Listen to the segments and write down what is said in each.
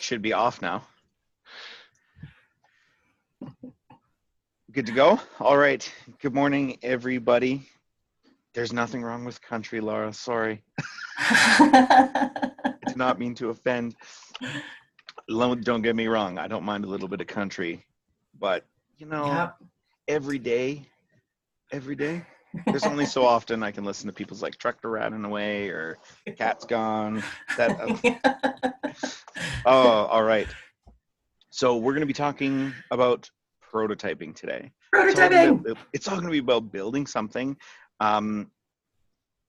should be off now. Good to go? All right. Good morning, everybody. There's nothing wrong with country, Laura. Sorry. I did not mean to offend. Don't get me wrong. I don't mind a little bit of country. But, Yep. every day, there's only so often I can listen to people's like tractor ratting away or cat's gone. Oh, all right. So we're going to be talking about prototyping today. Prototyping. It's all going to be about building something,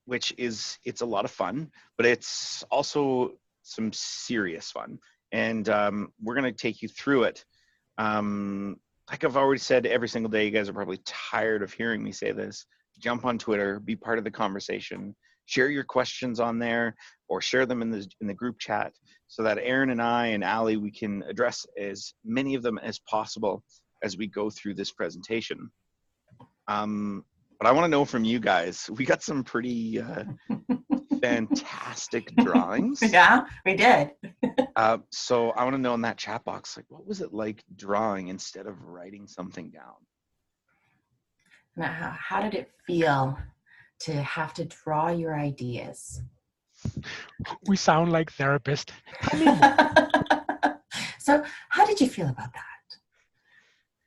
which it's a lot of fun, but it's also some serious fun. And we're going to take you through it. Like I've already said, every single day, you guys are probably tired of hearing me say this. Jump on Twitter, be part of the conversation, share your questions on there, or share them in the group chat, so that Aaron and I and Allie, we can address as many of them as possible as we go through this presentation. But I want to know from you guys, we got some pretty fantastic drawings. Yeah, we did. So I want to know in that chat box, like, what was it like drawing instead of writing something down? Now, how did it feel to have to draw your ideas? We sound like therapists. So how did you feel about that?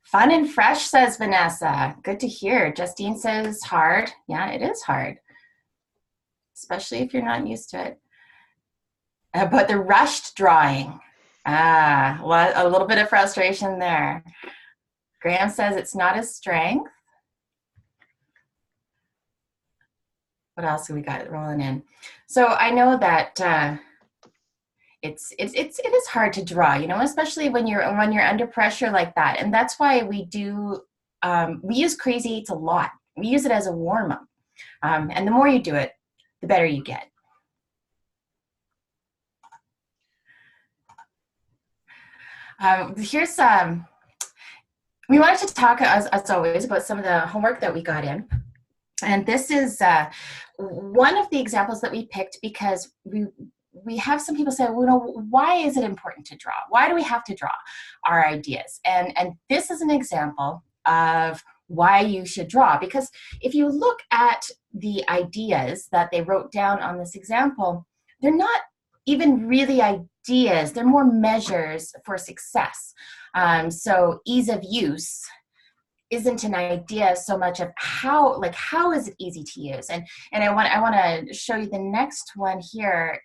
Fun and fresh, says Vanessa. Good to hear. Justine says hard. Yeah, it is hard, especially if you're not used to it. But the rushed drawing. Well, a little bit of frustration there. Graham says it's not a strength. What else have we got rolling in? So I know that it is hard to draw, especially when you're under pressure like that. And that's why we use Crazy 8s a lot. We use it as a warm-up. And the more you do it, the better you get. We wanted to talk, as always, about some of the homework that we got in. And this is one of the examples that we picked because we have some people say, well, why is it important to draw? Why do we have to draw our ideas? And this is an example of why you should draw. Because if you look at the ideas that they wrote down on this example, they're not even really ideas. They're more measures for success. So ease of use isn't an idea so much of how is it easy to use. And I want to show you the next one here.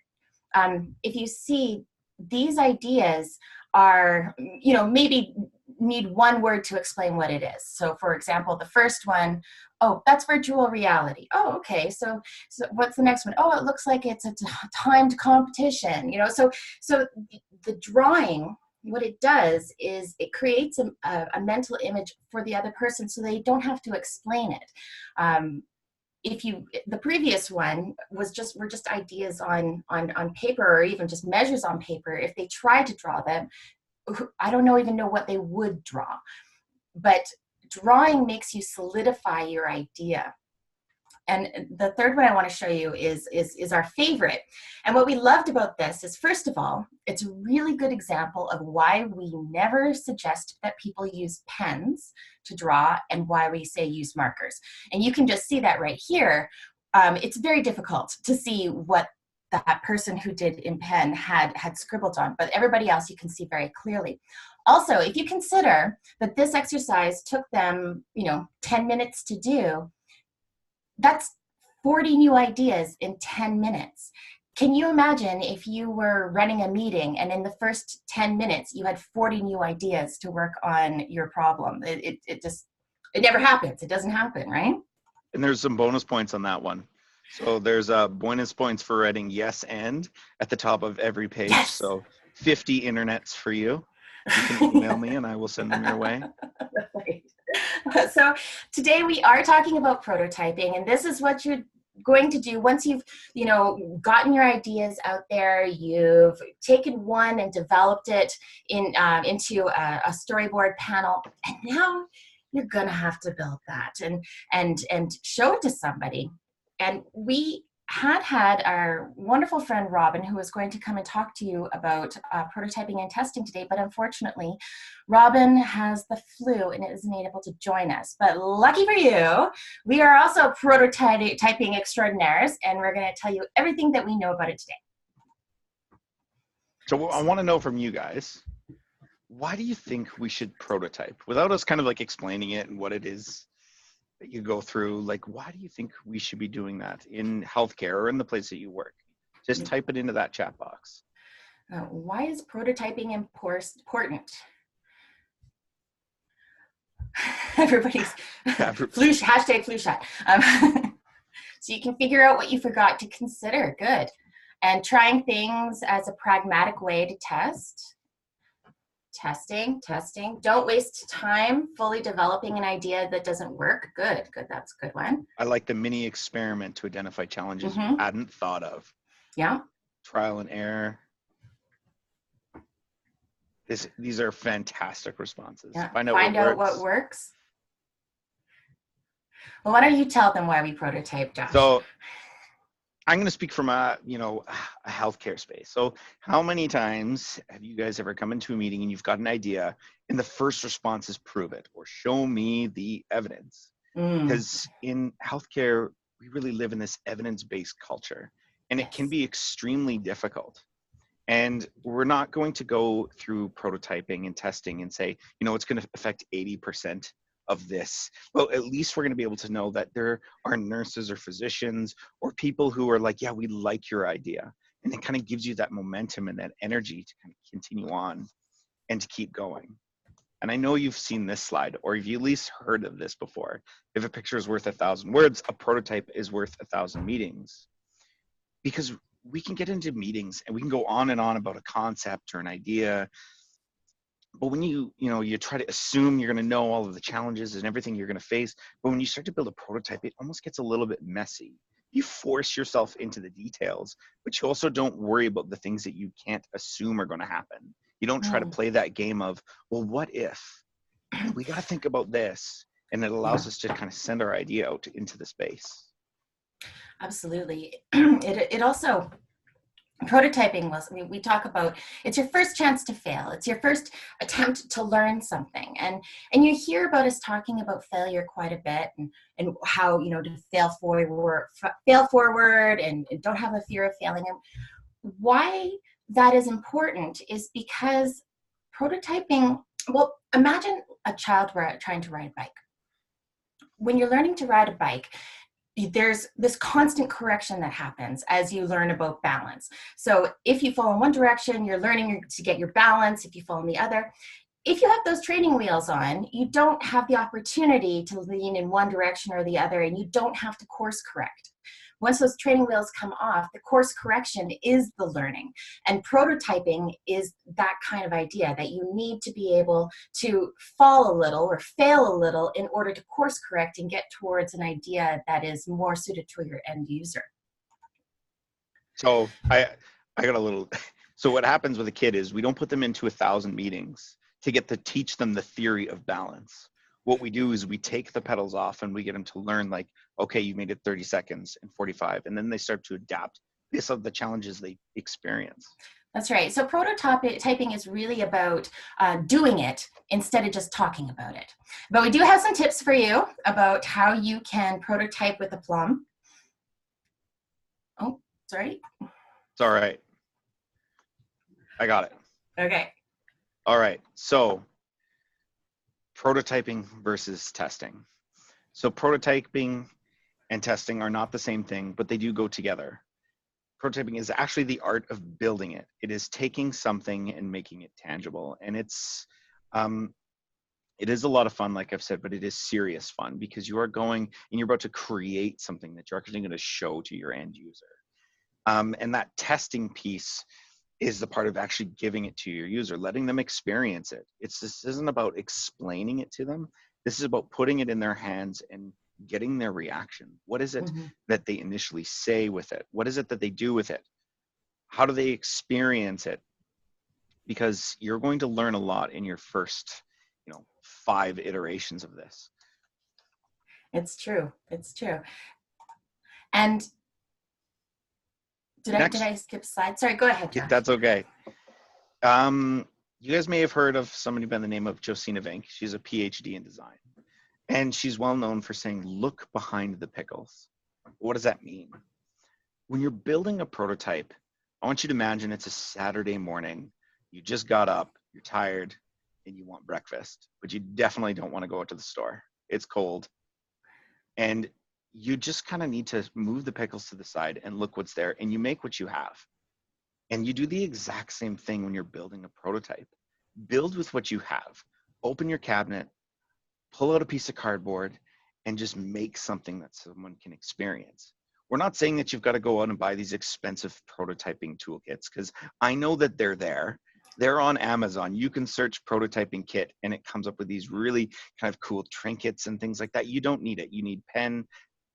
If you see, these ideas are, maybe need one word to explain what it is. So for example, the first one, oh, that's virtual reality. Oh, okay. So what's the next one? Oh, it looks like it's a timed competition. So the drawing, what it does is it creates a mental image for the other person so they don't have to explain it. The previous one were just ideas on paper, or even just measures on paper. If they tried to draw them, I don't even know what they would draw. But drawing makes you solidify your idea. And the third one I want to show you is our favorite. And what we loved about this is, first of all, it's a really good example of why we never suggest that people use pens to draw and why we say use markers. And you can just see that right here. It's very difficult to see what that person who did in pen had scribbled on, but everybody else you can see very clearly. Also, if you consider that this exercise took them, 10 minutes to do, that's 40 new ideas in 10 minutes. Can you imagine if you were running a meeting and in the first 10 minutes you had 40 new ideas to work on your problem? It never happens. It doesn't happen, right? And there's some bonus points on that one. So there's bonus points for writing yes and at the top of every page. Yes. So 50 internets for you. You can email me and I will send them your way. Right. So today we are talking about prototyping, and this is what you're going to do once you've gotten your ideas out there. You've taken one and developed it into a storyboard panel, and now you're gonna have to build that and show it to somebody. And we had our wonderful friend Robin, who was going to come and talk to you about prototyping and testing today, but unfortunately, Robin has the flu and isn't able to join us. But lucky for you, we are also prototyping extraordinaires, and we're going to tell you everything that we know about it today. So I want to know from you guys, why do you think we should prototype? Without us kind of like explaining it and what it is that you go through, like, why do you think we should be doing that in healthcare or in the place that you work? Just type it into that chat box. Why is prototyping important? Everybody's hashtag flu shot. So you can figure out what you forgot to consider. Good. And trying things as a pragmatic way to test. Testing. Don't waste time fully developing an idea that doesn't work. Good. That's a good one. I like the mini experiment to identify challenges you hadn't thought of. Yeah. Trial and error. These are fantastic responses. Yeah. Find out what works. Well, why don't you tell them why we prototype, Josh? So I'm going to speak from a healthcare space. So how many times have you guys ever come into a meeting and you've got an idea and the first response is prove it or show me the evidence? Because in healthcare, we really live in this evidence-based culture, and it can be extremely difficult. And we're not going to go through prototyping and testing and say, it's going to affect 80% of this. Well, at least we're going to be able to know that there are nurses or physicians or people who are like, yeah, we like your idea. And it kind of gives you that momentum and that energy to kind of continue on and to keep going. And I know you've seen this slide, or you've at least heard of this before. If a picture is worth 1,000 words, a prototype is worth 1,000 meetings. Because we can get into meetings and we can go on and on about a concept or an idea. But when you try to assume you're going to know all of the challenges and everything you're going to face, but when you start to build a prototype, it almost gets a little bit messy. You force yourself into the details, but you also don't worry about the things that you can't assume are going to happen. You don't try to play that game of, well, what if? We got to think about this. And it allows us to kind of send our idea out into the space. Absolutely. It also, prototyping we talk about, it's your first chance to fail. It's your first attempt to learn something. And you hear about us talking about failure quite a bit, and how, to fail forward and don't have a fear of failing. And why that is important is because prototyping, well, imagine a child trying to ride a bike. When you're learning to ride a bike, there's this constant correction that happens as you learn about balance. So if you fall in one direction, you're learning to get your balance. If you fall in the other, if you have those training wheels on, you don't have the opportunity to lean in one direction or the other, and you don't have to course correct. Once those training wheels come off, the course correction is the learning. And prototyping is that kind of idea, that you need to be able to fall a little or fail a little in order to course correct and get towards an idea that is more suited to your end user. So I got a little, so what happens with a kid is we don't put them into 1,000 meetings to get to teach them the theory of balance. What we do is we take the pedals off and we get them to learn, like, okay, you made it 30 seconds and 45, and then they start to adapt based on the challenges they experience. That's right. So prototyping is really about doing it instead of just talking about it. But we do have some tips for you about how you can prototype with aplomb. Oh, sorry. It's all right. I got it. Okay. All right. So prototyping versus testing. So prototyping and testing are not the same thing, but they do go together. Prototyping is actually the art of building it. It is taking something and making it tangible. And it is a lot of fun, like I've said, but it is serious fun because you are going and you're about to create something that you're actually going to show to your end user. And that testing piece is the part of actually giving it to your user, letting them experience it. This isn't about explaining it to them. This is about putting it in their hands and getting their reaction. What is it that they initially say with it? What is it that they do with it? How do they experience it? Because you're going to learn a lot in your first, 5 iterations of this. It's true. It's true. And Did I skip slides? Sorry, go ahead, Josh. That's okay. You guys may have heard of somebody by the name of Josina Vink. She's a PhD in design. And she's well known for saying, look behind the pickles. What does that mean? When you're building a prototype, I want you to imagine it's a Saturday morning. You just got up, you're tired, and you want breakfast, but you definitely don't want to go out to the store. It's cold. And you just kind of need to move the pickles to the side and look what's there, and you make what you have. And you do the exact same thing when you're building a prototype. Build with what you have. Open your cabinet, pull out a piece of cardboard, and just make something that someone can experience. We're not saying that you've got to go out and buy these expensive prototyping toolkits, because I know that they're there. They're on Amazon. You can search prototyping kit and it comes up with these really kind of cool trinkets and things like that. You don't need it. You need pen,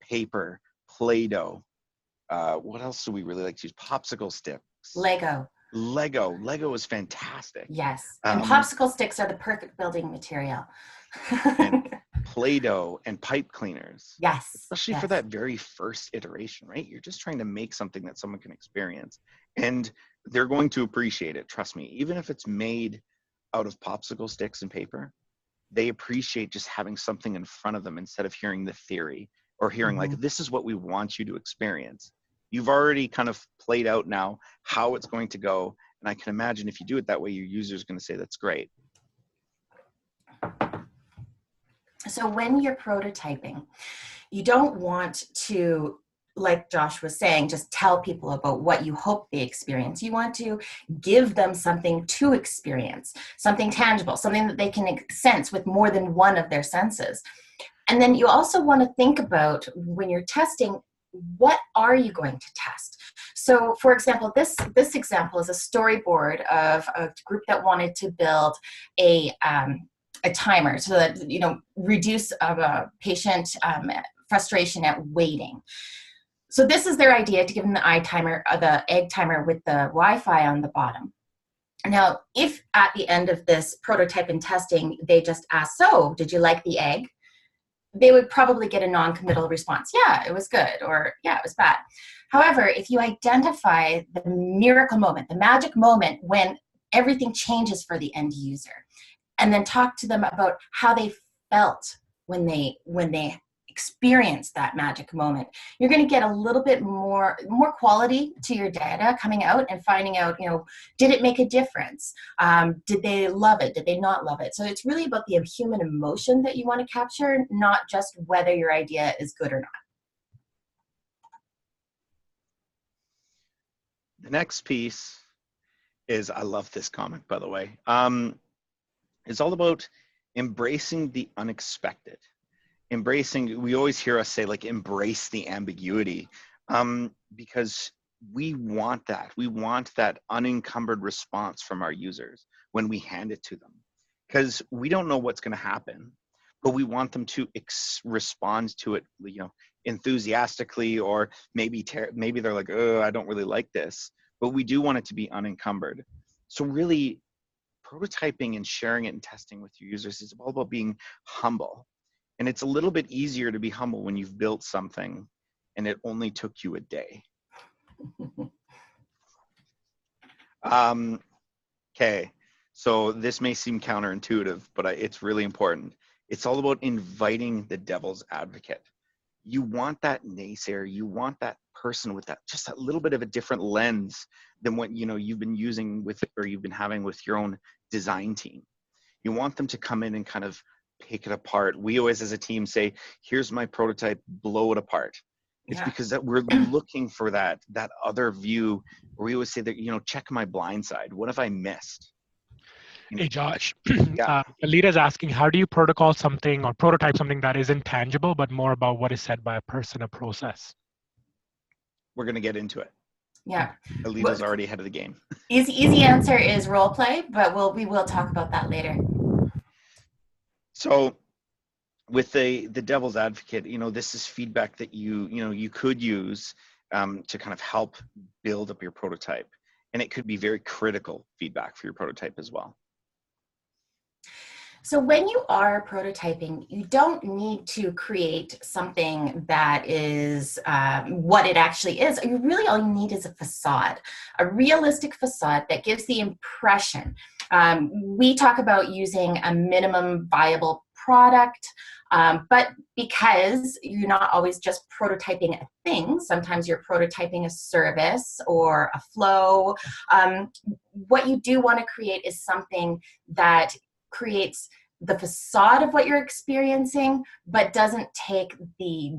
paper, Play-Doh. What else do we really like to use? Popsicle sticks. Lego is fantastic. Yes, and popsicle sticks are the perfect building material. And Play-Doh and pipe cleaners. Yes, especially for that very first iteration, right? You're just trying to make something that someone can experience, and they're going to appreciate it. Trust me. Even if it's made out of popsicle sticks and paper, they appreciate just having something in front of them instead of hearing the theory or hearing like, this is what we want you to experience. You've already kind of played out now how it's going to go. And I can imagine if you do it that way, your user is going to say, that's great. So when you're prototyping, you don't want to, like Josh was saying, just tell people about what you hope they experience. You want to give them something to experience, something tangible, something that they can sense with more than one of their senses. And then you also want to think about, when you're testing, what are you going to test? So for example, this example is a storyboard of a group that wanted to build a timer so that, you know, reduce patient frustration at waiting. So this is their idea, to give them the egg timer with the Wi-Fi on the bottom. Now, if at the end of this prototype and testing, they just ask, so did you like the egg? They would probably get a non-committal response. Yeah, it was good, or yeah, it was bad. However, if you identify the miracle moment, the magic moment when everything changes for the end user, and then talk to them about how they felt when they experienced that magic moment, you're going to get a little bit more quality to your data coming out and finding out, you know, did it make a difference? Did they love it? Did they not love it? So it's really about the human emotion that you want to capture, not just whether your idea is good or not. The next piece is, I love this comic, by the way. It's all about embracing the unexpected. We always hear us say, like, embrace the ambiguity, because we want that. We want that unencumbered response from our users when we hand it to them, because we don't know what's going to happen, but we want them to respond to it, you know, enthusiastically, or maybe they're like, oh, I don't really like this, but we do want it to be unencumbered. So really, prototyping and sharing it and testing with your users is all about being humble. And it's a little bit easier to be humble when you've built something and it only took you a day. Okay, so this may seem counterintuitive, but it's really important. It's all about inviting the devil's advocate. You want that naysayer, you want that person with that, just that little bit of a different lens than what, you know, you've been using with, or you've been having with your own design team. You want them to come in and kind of pick it apart. We always, as a team, say, here's my prototype, blow it apart. It's because that we're looking for that other view, where we always say that, you know, check my blind side. What have I missed? Hey, Josh. Yeah. Alita's asking, how do you protocol something or prototype something that isn't tangible, but more about what is said by a person, a process? We're going to get into it. Yeah. Alita's already ahead of the game. Easy answer is role play, but we will talk about that later. So with the devil's advocate, you know, this is feedback that you could use to kind of help build up your prototype. And it could be very critical feedback for your prototype as well. So when you are prototyping, you don't need to create something that is what it actually is. You really all you need is a facade, a realistic facade that gives the impression. We talk about using a minimum viable product, but because you're not always just prototyping a thing, sometimes you're prototyping a service or a flow. What you do want to create is something that creates the facade of what you're experiencing, but doesn't take the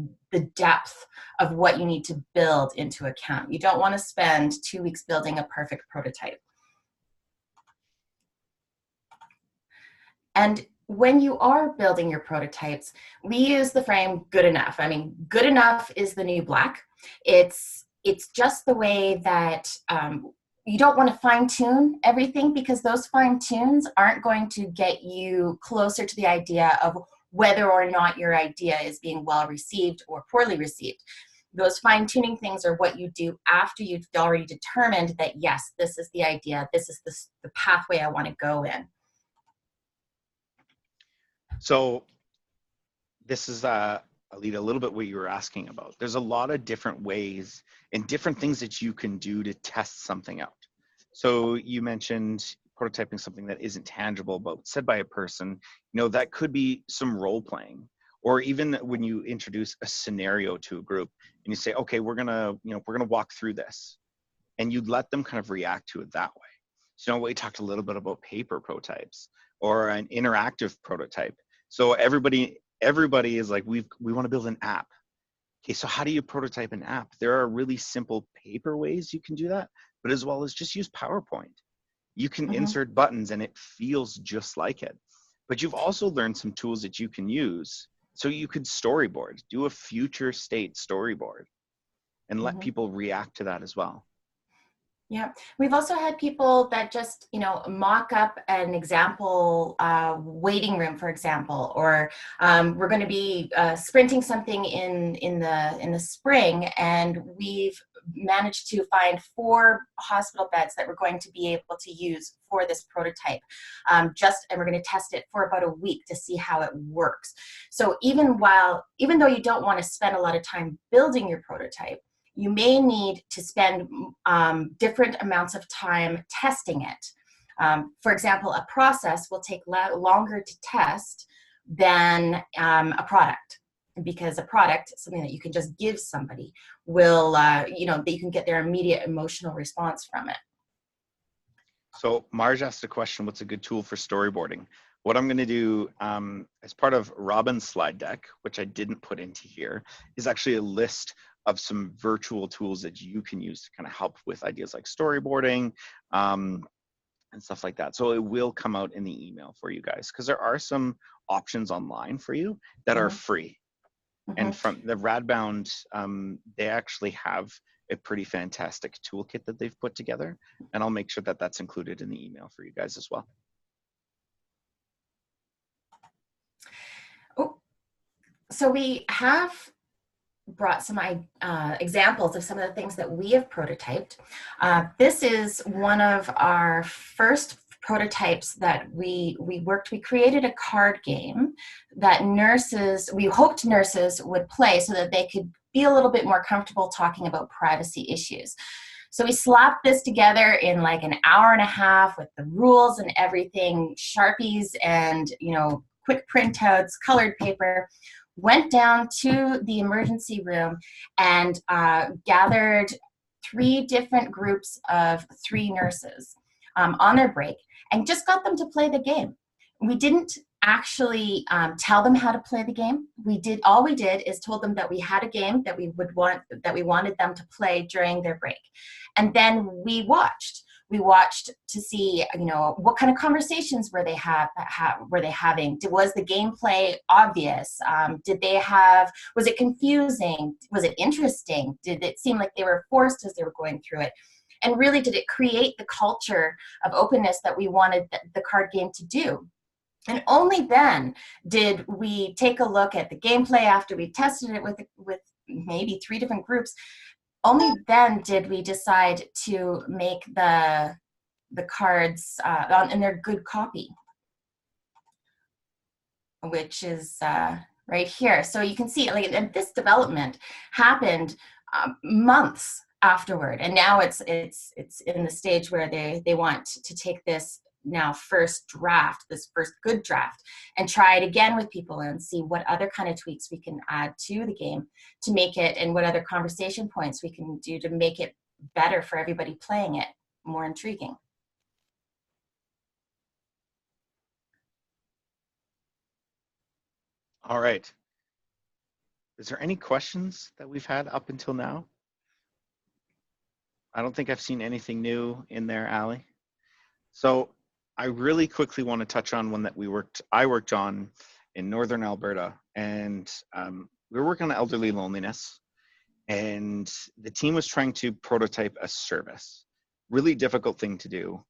depth of what you need to build into account. You don't want to spend 2 weeks building a perfect prototype. And when you are building your prototypes, we use the frame good enough. I mean, good enough is the new black. It's just the way that you don't want to fine tune everything, because those fine tunes aren't going to get you closer to the idea of whether or not your idea is being well received or poorly received. Those fine tuning things are what you do after you've already determined that, yes, this is the idea, this is the pathway I want to go in. So this is Alita, a little bit what you were asking about. There's a lot of different ways and different things that you can do to test something out. So you mentioned prototyping something that isn't tangible, but said by a person. That could be some role playing, or even when you introduce a scenario to a group and you say, okay, we're gonna walk through this, and you let them kind of react to it that way. So we talked a little bit about paper prototypes or an interactive prototype. So everybody is like, we want to build an app. Okay, so how do you prototype an app? There are really simple paper ways you can do that, but as well as just use PowerPoint. You can insert buttons and it feels just like it. But you've also learned some tools that you can use. So you could storyboard, do a future state storyboard, and let people react to that as well. Yeah, we've also had people that just, mock up an example waiting room, for example, or we're going to be sprinting something in the spring, and we've managed to find 4 hospital beds that we're going to be able to use for this prototype. And we're going to test it for about a week to see how it works. So even though you don't want to spend a lot of time building your prototype, you may need to spend different amounts of time testing it. For example, a process will take longer to test than a product, because a product, something that you can just give somebody, will, that you can get their immediate emotional response from it. So Marge asked a question, what's a good tool for storyboarding? What I'm going to do as part of Robin's slide deck, which I didn't put into here, is actually a list of some virtual tools that you can use to kind of help with ideas like storyboarding and stuff like that. So it will come out in the email for you guys, because there are some options online for you that are free. And from the Radbound, they actually have a pretty fantastic toolkit that they've put together, and I'll make sure that that's included in the email for you guys as well. Oh, so we have brought some examples of some of the things that we have prototyped. This is one of our first prototypes that we created a card game that we hoped nurses would play so that they could be a little bit more comfortable talking about privacy issues. So we slapped this together in like an hour and a half with the rules and everything, Sharpies and, quick printouts, colored paper. Went down to the emergency room and gathered 3 different groups of 3 nurses on their break, and just got them to play the game. We didn't actually tell them how to play the game. All we did is told them that we had a game that we wanted them to play during their break, and then we watched. We watched to see, what kind of conversations were they having? Was the gameplay obvious? Was it confusing? Was it interesting? Did it seem like they were forced as they were going through it? And really, did it create the culture of openness that we wanted the card game to do? And only then did we take a look at the gameplay after we tested it with maybe 3 different groups. Only then did we decide to make the cards in their good copy. which is right here. So you can see, like, and this development happened months afterward, and now it's in the stage where they want to take this now first draft, this first good draft, and try it again with people and see what other kind of tweaks we can add to the game to make it, and what other conversation points we can do to make it better for everybody playing it, more intriguing. All right. Is there any questions that we've had up until now? I don't think I've seen anything new in there, Allie. So I really quickly want to touch on one that I worked on in Northern Alberta, and we were working on elderly loneliness, and the team was trying to prototype a service. Really difficult thing to do.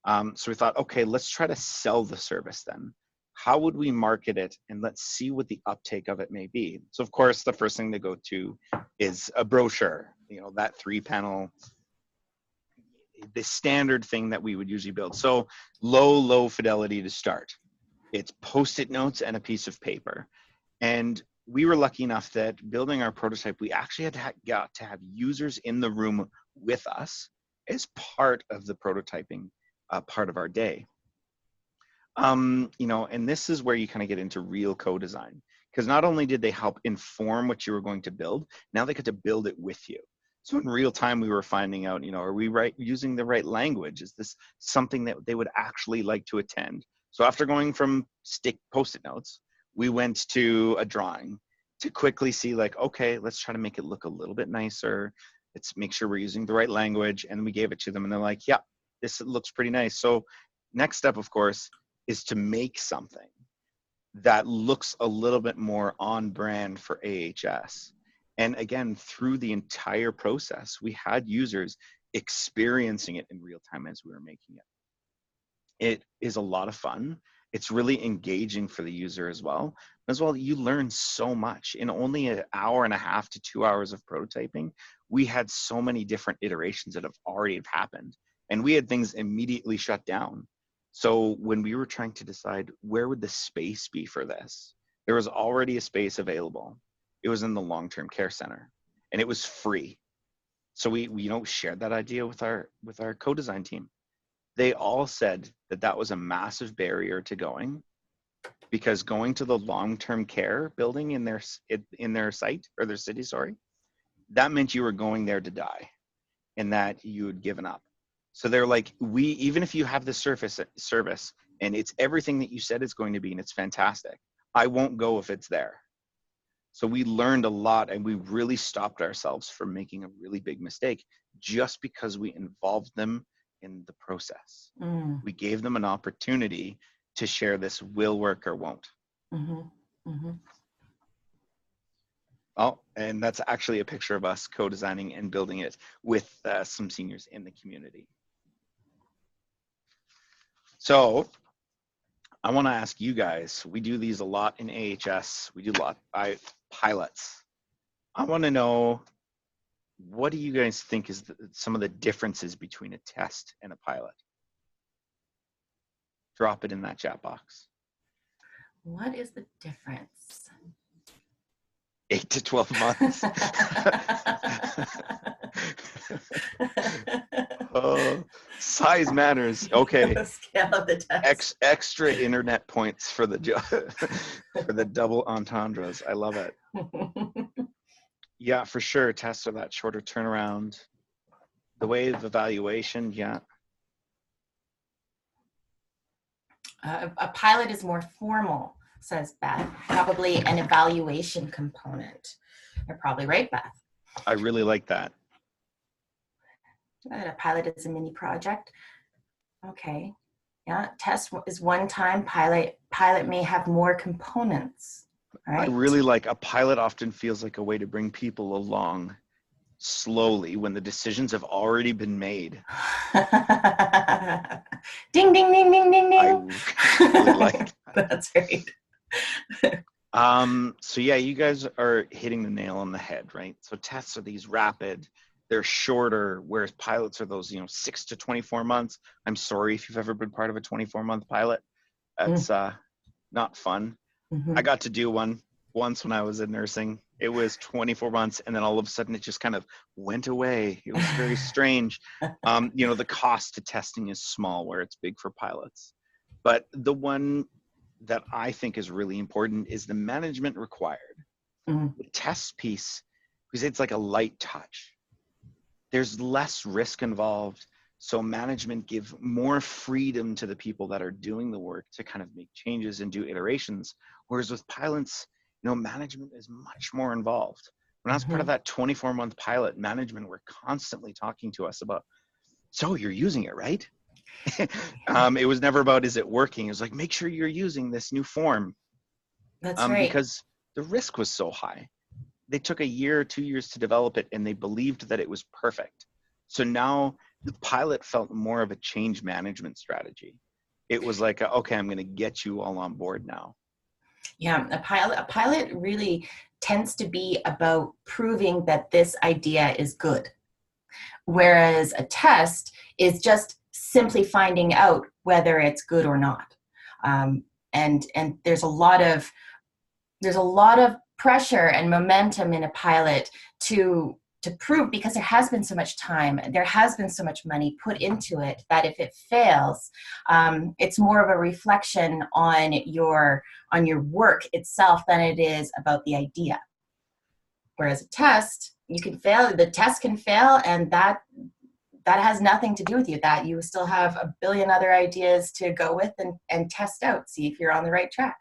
So we thought, okay, let's try to sell the service then. How would we market it, and let's see what the uptake of it may be. So of course, the first thing to go to is a brochure, that 3-panel, the standard thing that we would usually build. So low fidelity to start. It's Post-it notes and a piece of paper. And we were lucky enough that building our prototype, we actually got to have users in the room with us as part of the prototyping part of our day. And this is where you kind of get into real co-design, because not only did they help inform what you were going to build, now they get to build it with you. So in real time, we were finding out, are we using the right language? Is this something that they would actually like to attend? So after going from stick Post-it notes, we went to a drawing to quickly see, like, okay, let's try to make it look a little bit nicer. Let's make sure we're using the right language. And we gave it to them, and they're like, yeah, this looks pretty nice. So next step, of course, is to make something that looks a little bit more on brand for AHS. And again, through the entire process, we had users experiencing it in real time as we were making it. It is a lot of fun. It's really engaging for the user as well. As well, you learn so much. In only an hour and a half to 2 hours of prototyping, we had so many different iterations that have already happened. And we had things immediately shut down. So when we were trying to decide where would the space be for this, there was already a space available. It was in the long-term care center, and it was free. So we shared that idea with our co-design team. They all said that was a massive barrier to going, because going to the long-term care building in their site, or their city, that meant you were going there to die, and that you had given up. So they're like, even if you have the service and it's everything that you said it's going to be, and it's fantastic, I won't go if it's there. So we learned a lot, and we really stopped ourselves from making a really big mistake just because we involved them in the process. We gave them an opportunity to share this will work or won't. Oh, and that's actually a picture of us co-designing and building it with some seniors in the community. So I want to ask you guys, we do these a lot in AHS. We do a lot by pilots. I want to know, what do you guys think is some of the differences between a test and a pilot? Drop it in that chat box. What is the difference? 8 to 12 months. Oh, size matters. Okay. The scale of the test. Extra internet points for the for the double entendres. I love it. Yeah, for sure. Tests are that shorter turnaround. The way of evaluation, yeah. A pilot is more formal, says Beth. Probably an evaluation component. You're probably right, Beth. I really like that. A pilot is a mini project. Okay. Yeah, test is one time. Pilot may have more components. Right? I really like, a pilot often feels like a way to bring people along slowly when the decisions have already been made. Ding, ding, ding, ding, ding, ding. I really like that. That's right. So yeah, you guys are hitting the nail on the head, right? So tests are these rapid, they're shorter, whereas pilots are those, 6 to 24 months. I'm sorry if you've ever been part of a 24-month pilot. That's not fun. Mhm. I got to do one once when I was in nursing. It was 24 months, and then all of a sudden it just kind of went away. It was very strange. The cost to testing is small, where it's big for pilots. But the one that I think is really important is the management required. Mhm. The test piece, because it's like a light touch. There's less risk involved. So management give more freedom to the people that are doing the work to kind of make changes and do iterations. Whereas with pilots, management is much more involved. When I was part of Mhm. that 24-month pilot, management were constantly talking to us about, so you're using it, right? It was never about, is it working? It was like, make sure you're using this new form, That's right. because the risk was so high. They took a year or 2 years to develop it, and they believed that it was perfect. So now the pilot felt more of a change management strategy. It was like, okay, I'm going to get you all on board now. Yeah, a pilot really tends to be about proving that this idea is good, whereas a test is just simply finding out whether it's good or not. And there's a lot of pressure and momentum in a pilot to prove, because there has been so much time, there has been so much money put into it, that if it fails, it's more of a reflection on your work itself than it is about the idea. Whereas a test, you can fail, the test can fail, and that has nothing to do with you. That you still have a billion other ideas to go with and test out, see if you're on the right track.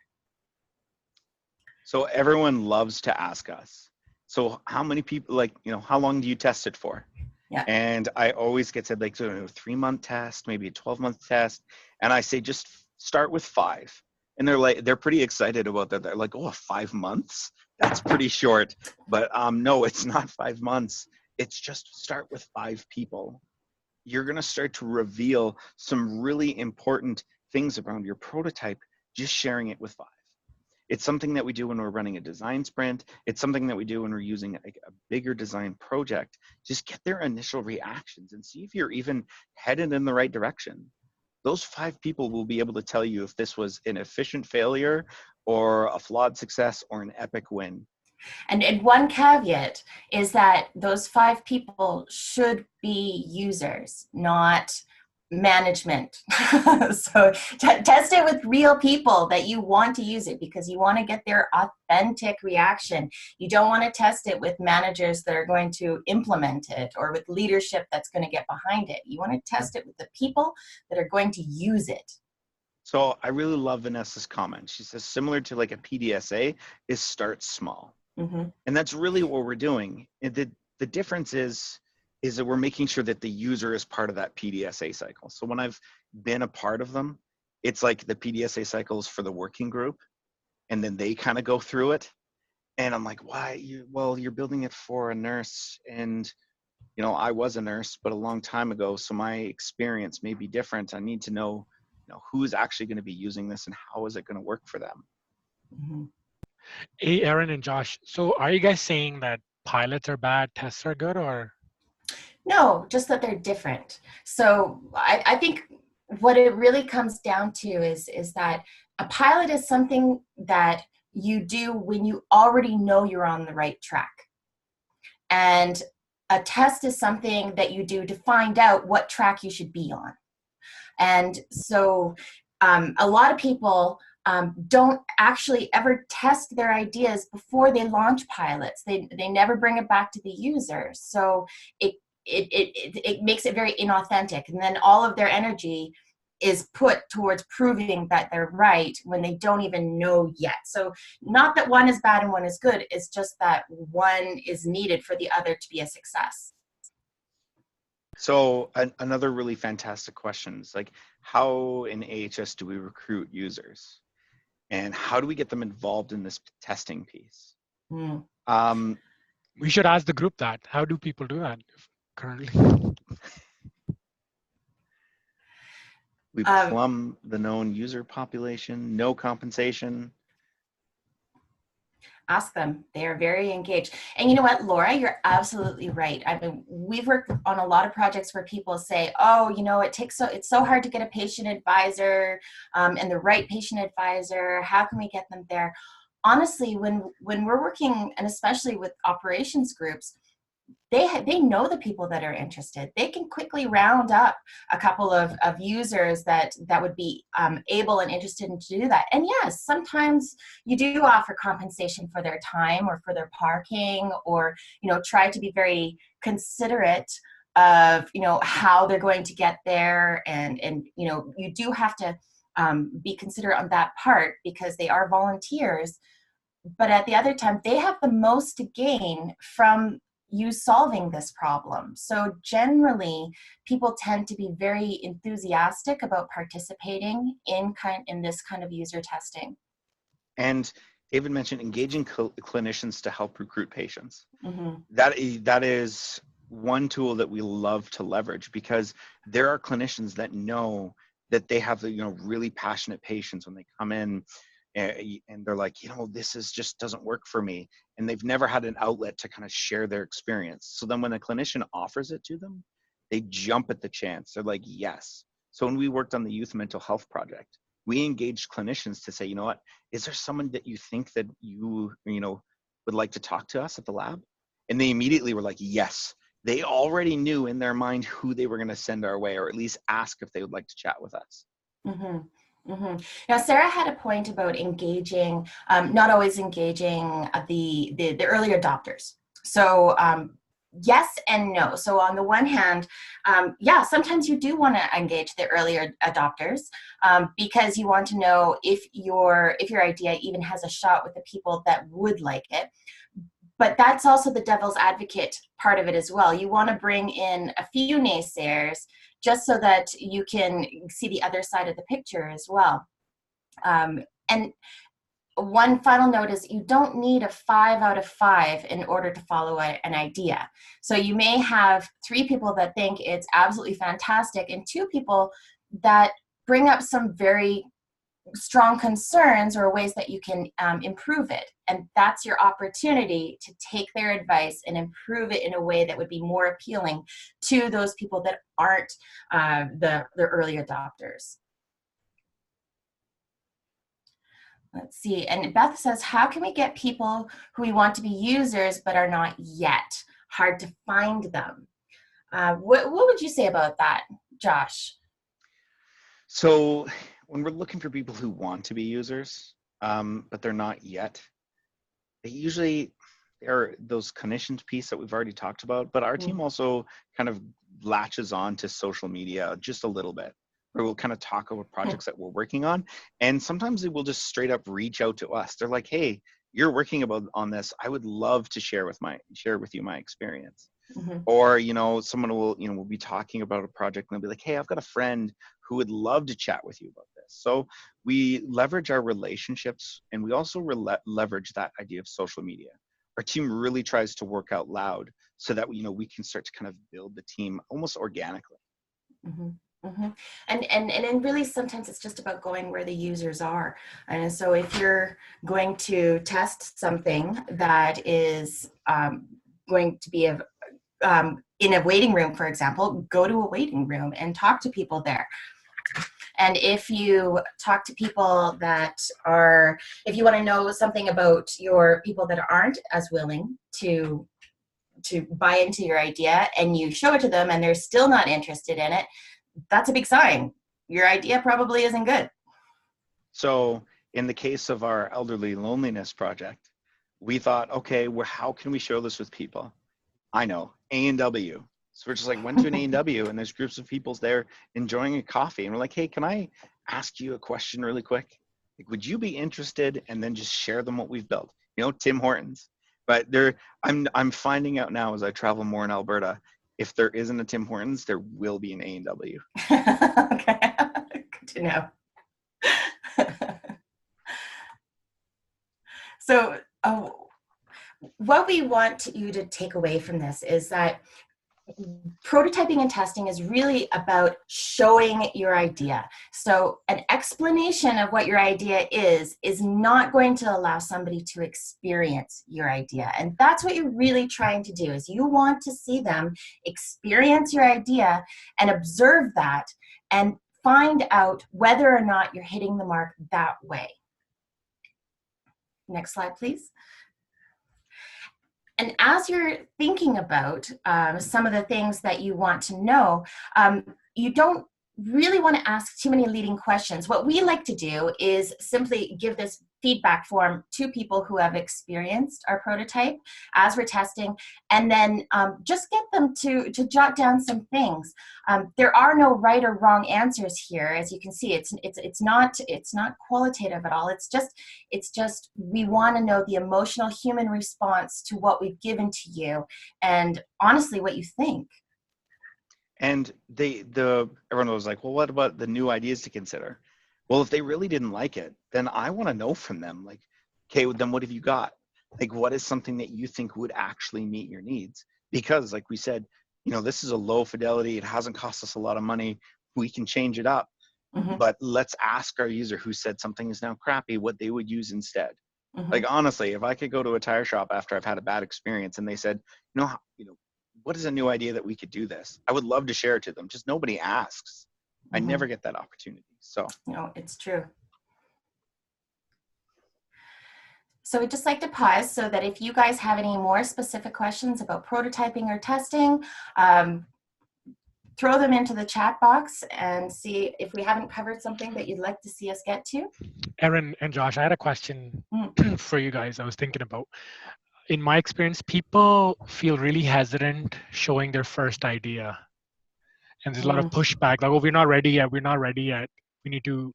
So everyone loves to ask us, so how many people, how long do you test it for? Yeah. And I always get said, like, so a 3-month test, maybe a 12-month test. And I say, just start with 5. And they're pretty excited about that. They're like, oh, 5 months? That's pretty short. But no, it's not 5 months. It's just start with 5 people. You're going to start to reveal some really important things around your prototype, just sharing it with 5. It's something that we do when we're running a design sprint. It's something that we do when we're using a bigger design project. Just get their initial reactions and see if you're even headed in the right direction. Those 5 people will be able to tell you if this was an efficient failure or a flawed success or an epic win. And one caveat is that those 5 people should be users, not management. So test it with real people that you want to use it, because you want to get their authentic reaction. You don't want to test it with managers that are going to implement it, or with leadership that's going to get behind it. You want to test it with the people that are going to use it. So I really love Vanessa's comment. She says, similar to like a PDSA, is start small. Mm-hmm. And that's really what we're doing. And the difference is that we're making sure that the user is part of that PDSA cycle. So when I've been a part of them, it's like the PDSA cycles for the working group, and then they kind of go through it. And I'm like, why? You're building it for a nurse, and I was a nurse, but a long time ago, so my experience may be different. I need to know, who's actually going to be using this and how is it going to work for them. Mm-hmm. Hey, Aaron and Josh. So are you guys saying that pilots are bad, tests are good, or? No, just that they're different. So I think what it really comes down to is that a pilot is something that you do when you already know you're on the right track. And a test is something that you do to find out what track you should be on. And so a lot of people don't actually ever test their ideas before they launch pilots. They never bring it back to the user. So it makes it very inauthentic. And then all of their energy is put towards proving that they're right when they don't even know yet. So not that one is bad and one is good, it's just that one is needed for the other to be a success. So another really fantastic question is like, how in AHS do we recruit users? And how do we get them involved in this testing piece? Mm. We should ask the group that. How do people do that currently? We plumb the known user population, no compensation. Ask them. They are very engaged. And you know what, Laura, you're absolutely right. I mean, we've worked on a lot of projects where people say, oh, you know, it's so hard to get a patient advisor and the right patient advisor. How can we get them there? Honestly, when we're working, and especially with operations groups, they know the people that are interested. They can quickly round up a couple of users that would be able and interested in to do that. And yes, sometimes you do offer compensation for their time or for their parking, or, you know, try to be very considerate of, you know, how they're going to get there. And you know, you do have to be considerate on that part because they are volunteers. But at the other time, they have the most to gain from you solving this problem. So generally, people tend to be very enthusiastic about participating in this kind of user testing. And David mentioned engaging clinicians to help recruit patients. Mm-hmm. That is one tool that we love to leverage, because there are clinicians that know that they have, you know, really passionate patients when they come in, and they're like, you know, this is just doesn't work for me, and they've never had an outlet to kind of share their experience. So then when a clinician offers it to them, they jump at the chance. They're like, yes. So when we worked on the youth mental health project, we engaged clinicians to say, you know what, is there someone that you think that you know would like to talk to us at the lab? And they immediately were like, yes. They already knew in their mind who they were going to send our way, or at least ask if they would like to chat with us. Mm-hmm. Mm-hmm. Now, Sarah had a point about engaging, not always engaging the early adopters. So yes and no. So on the one hand, yeah, sometimes you do want to engage the earlier adopters because you want to know if your idea even has a shot with the people that would like it. But that's also the devil's advocate part of it as well. You want to bring in a few naysayers just so that you can see the other side of the picture as well. And one final note is you don't need a 5 out of 5 in order to follow an idea. So you may have 3 people that think it's absolutely fantastic and 2 people that bring up some very strong concerns or ways that you can improve it. And that's your opportunity to take their advice and improve it in a way that would be more appealing to those people that aren't the early adopters. Let's see. And Beth says, how can we get people who we want to be users but are not yet? Hard to find them. What would you say about that, Josh? So when we're looking for people who want to be users, but they're not yet, they usually are those clinicians piece that we've already talked about, but our team also kind of latches on to social media just a little bit, where we'll kind of talk about projects that we're working on. And sometimes they will just straight up reach out to us. They're like, hey, you're working on this. I would love to share with you my experience. Mm-hmm. Or, you know, someone will, you know, will be talking about a project and they'll be like, hey, I've got a friend who would love to chat with you about this. So we leverage our relationships, and we also leverage that idea of social media. Our team really tries to work out loud so that, you know, we can start to kind of build the team almost organically. Mm-hmm. Mm-hmm. And really sometimes it's just about going where the users are. And so if you're going to test something that is going to be in a waiting room, for example, go to a waiting room and talk to people there. And if you talk to people that are, if you want to know something about your people that aren't as willing to buy into your idea, and you show it to them and they're still not interested in it, that's a big sign. Your idea probably isn't good. So in the case of our elderly loneliness project, we thought, okay, well, how can we show this with people? I know, A&W. So we're just like, went to an A&W and there's groups of people there enjoying a coffee. And we're like, hey, can I ask you a question really quick? Like, would you be interested? And then just share them what we've built. You know, Tim Hortons. But I'm finding out now as I travel more in Alberta, if there isn't a Tim Hortons, there will be an A&W. Okay, good to know. So what we want you to take away from this is that prototyping and testing is really about showing your idea. So an explanation of what your idea is not going to allow somebody to experience your idea. And that's what you're really trying to do, is you want to see them experience your idea and observe that and find out whether or not you're hitting the mark that way. Next slide, please. And as you're thinking about some of the things that you want to know, you don't really want to ask too many leading questions. What we like to do is simply give this feedback form to people who have experienced our prototype as we're testing, and then just get them to jot down some things. There are no right or wrong answers here. As you can see, it's not qualitative at all. It's just we want to know the emotional human response to what we've given to you, and honestly what you think. And everyone was like, well, what about the new ideas to consider? Well, if they really didn't like it, then I want to know from them, like, okay, then what have you got? Like, what is something that you think would actually meet your needs? Because like we said, this is a low fidelity. It hasn't cost us a lot of money. We can change it up, but let's ask our user who said something is now crappy, what they would use instead. Like, honestly, if I could go to a tire shop after I've had a bad experience and they said, what is a new idea that we could do this? I would love to share it to them. Just nobody asks. I never get that opportunity. So no, it's true. So we'd just like to pause so that if you guys have any more specific questions about prototyping or testing, throw them into the chat box and see if we haven't covered something that you'd like to see us get to. Erin and Josh, I had a question for you guys I was thinking about. In my experience, people feel really hesitant showing their first idea. And there's a lot of pushback, like, oh, we're not ready yet, we need to.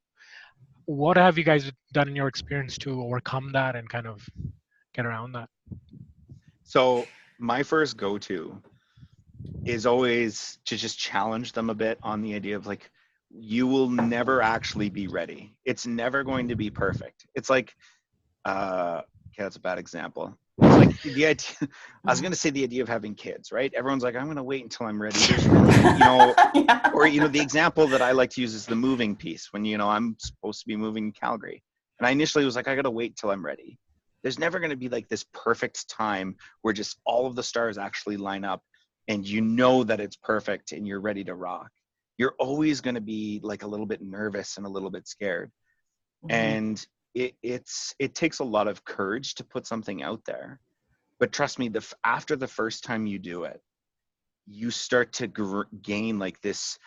What have you guys done in your experience to overcome that and kind of get around that? So my first go-to is always to just challenge them a bit on the idea of, like, you will never actually be ready. It's never going to be perfect. It's like, okay, that's a bad example. It's like the idea, I was going to say the idea of having kids, right? Everyone's like, I'm going to wait until I'm ready. There's really, Yeah. or, the example that I like to use is the moving piece when, I'm supposed to be moving to Calgary. And I initially was like, I got to wait till I'm ready. There's never going to be like this perfect time where just all of the stars actually line up and that it's perfect and you're ready to rock. You're always going to be like a little bit nervous and a little bit scared. And it takes a lot of courage to put something out there, but trust me, after the first time you do it, you start to gain like this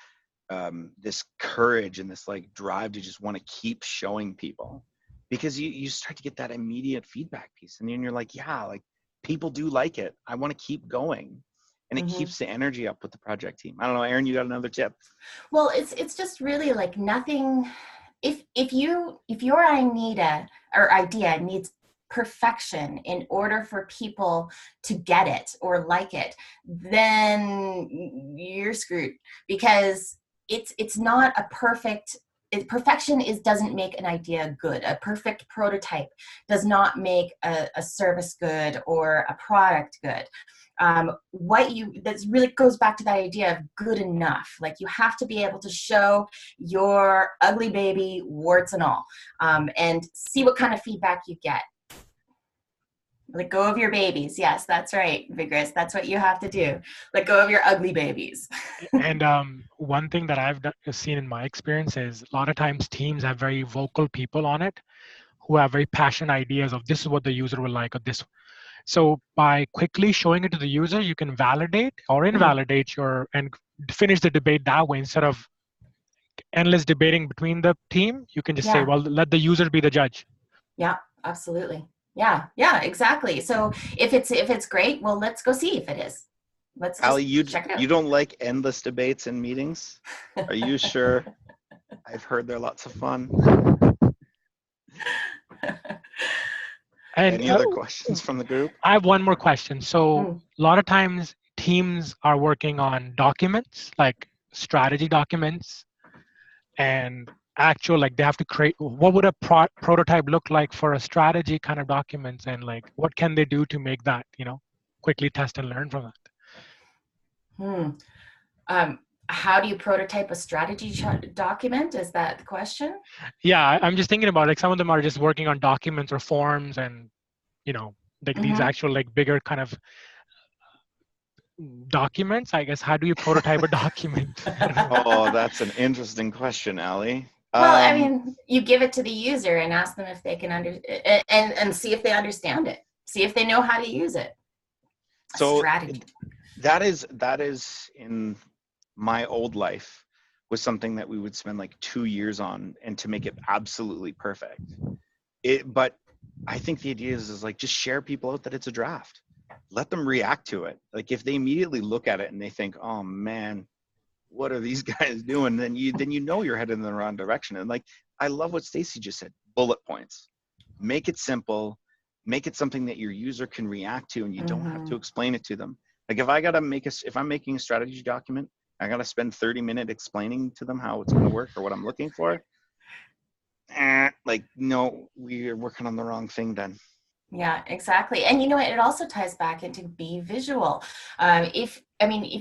courage and this like drive to just want to keep showing people, because you start to get that immediate feedback piece, and then you're like, yeah, like people do like it. I want to keep going, and it keeps the energy up with the project team. I don't know, Erin, you got another tip? Well, it's just really like nothing. If your idea needs perfection in order for people to get it or like it, then you're screwed, because it's not a perfect. Perfection doesn't make an idea good. A perfect prototype does not make a service good or a product good. That really goes back to that idea of good enough. Like, you have to be able to show your ugly baby, warts and all, and see what kind of feedback you get. Let go of your babies. Yes, that's right, Vigris. That's what you have to do. Let go of your ugly babies. And one thing that I've seen in my experience is a lot of times teams have very vocal people on it who have very passionate ideas of this is what the user will like, or this. So by quickly showing it to the user, you can validate or invalidate and finish the debate that way. Instead of endless debating between the team, you can just say, well, let the user be the judge. Yeah, absolutely. Yeah, exactly. So if it's great, well, let's go see if it is. Let's Ali, check it out. You don't like endless debates in meetings? Are you sure? I've heard they're lots of fun. And any other questions from the group? I have one more question. So a lot of times teams are working on documents, like strategy documents, and actual, like, they have to create, what would a prototype look like for a strategy kind of documents, and like what can they do to make that, quickly test and learn from that? Hmm. How do you prototype a strategy document? Is that the question? Yeah, I'm just thinking about, like, some of them are just working on documents or forms, and like these Mm-hmm. actual, like, bigger kind of documents. I guess, how do you prototype a document? I don't know. Oh, that's an interesting question, Ali. Well, I mean, you give it to the user and ask them if they can and see if they understand it. See if they know how to use it. A So strategy. that is in my old life was something that we would spend like 2 years on, and to make it absolutely perfect. But I think the idea is like, just share people out that it's a draft. Let them react to it. Like, if they immediately look at it and they think, "Oh man, what are these guys doing?" Then you know you're headed in the wrong direction. And like, I love what Stacy just said. Bullet points. Make it simple. Make it something that your user can react to, and you don't have to explain it to them. Like, if I'm making a strategy document, I gotta spend 30 minutes explaining to them how it's gonna work or what I'm looking for. Like, no, we're working on the wrong thing then. Yeah, exactly. And you know what? It also ties back into be visual. If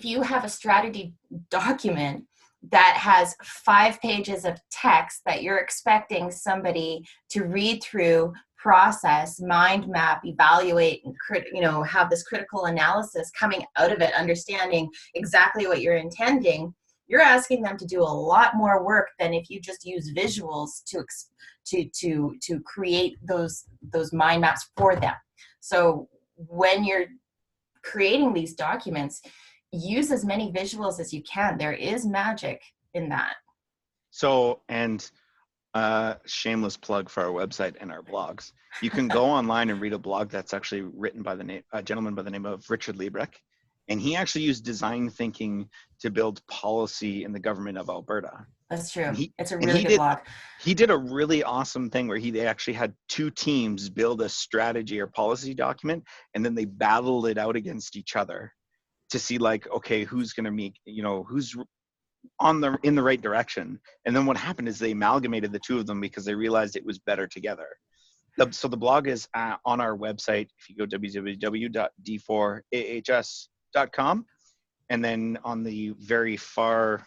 you have a strategy document that has 5 pages of text that you're expecting somebody to read through, process, mind map, evaluate, and have this critical analysis coming out of it, understanding exactly what you're intending, you're asking them to do a lot more work than if you just use visuals to create those mind maps for them. So when you're creating these documents, use as many visuals as you can. There is magic in that. So, and shameless plug for our website and our blogs. You can go online and read a blog that's actually written by a gentleman by the name of Richard Liebrecht, and he actually used design thinking to build policy in the government of Alberta. That's true. And It's a really good blog. He did a really awesome thing where they actually had 2 teams build a strategy or policy document, and then they battled it out against each other to see, like, okay, who's going to make, who's in the right direction. And then what happened is they amalgamated the 2 of them because they realized it was better together. So the blog is on our website. If you go www.d4ahs.com, and then on the very far,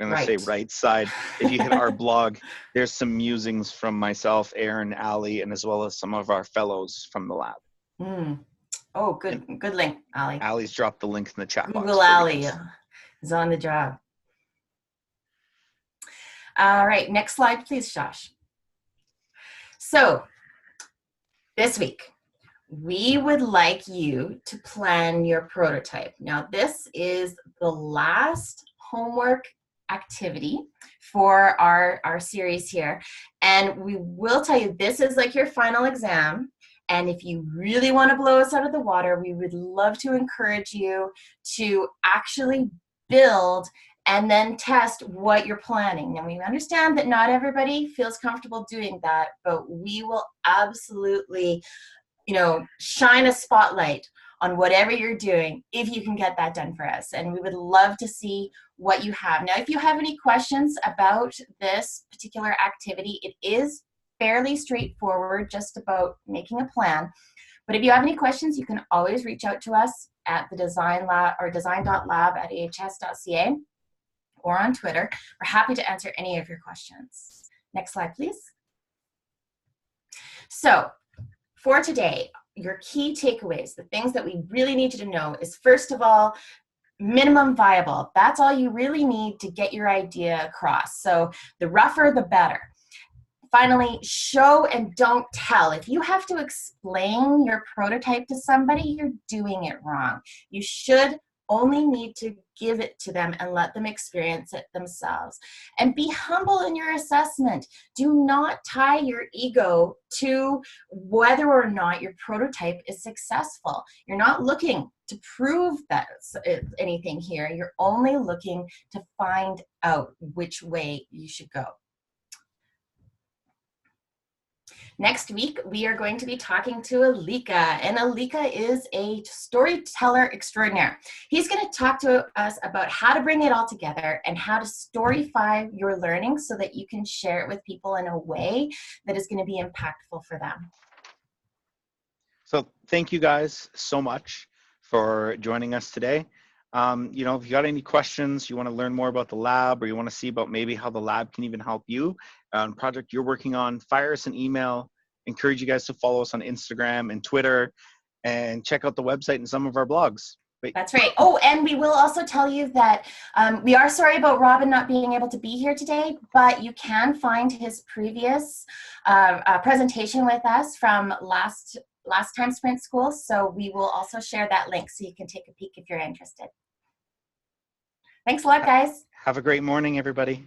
I'm going to say right side, if you hit our blog, there's some musings from myself, Aaron, Ali, and as well as some of our fellows from the lab. Oh, good link, Ali. Ali's dropped the link in the chat box. Google Ali is on the job. All right, next slide, please, Josh. So this week, we would like you to plan your prototype. Now, this is the last homework activity for our series here. And we will tell you, this is like your final exam. And if you really want to blow us out of the water, we would love to encourage you to actually build and then test what you're planning. Now, we understand that not everybody feels comfortable doing that, but we will absolutely shine a spotlight on whatever you're doing if you can get that done for us. And we would love to see what you have. Now, if you have any questions about this particular activity, it is fairly straightforward, just about making a plan. But if you have any questions, you can always reach out to us at the design lab or design.lab@ahs.ca or on Twitter. We're happy to answer any of your questions. Next slide, please. So, for today, your key takeaways, the things that we really need you to know is, first of all, minimum viable. That's all you really need to get your idea across. So the rougher, the better. Finally, show and don't tell. If you have to explain your prototype to somebody, you're doing it wrong. You should only need to give it to them and let them experience it themselves. And be humble in your assessment. Do not tie your ego to whether or not your prototype is successful. You're not looking to prove that it's anything here. You're only looking to find out which way you should go. Next week, we are going to be talking to Alika, and Alika is a storyteller extraordinaire. He's going to talk to us about how to bring it all together and how to storyfy your learning so that you can share it with people in a way that is going to be impactful for them. So thank you guys so much for joining us today. You know, if you got any questions, you want to learn more about the lab, or you want to see about maybe how the lab can even help you on project you're working on, fire us an email. Encourage you guys to follow us on Instagram and Twitter, and check out the website and some of our blogs. That's right. Oh, and we will also tell you that we are sorry about Robin not being able to be here today, but you can find his previous presentation with us from last time Sprint School. So we will also share that link so you can take a peek if you're interested. Thanks a lot, guys. Have a great morning, everybody.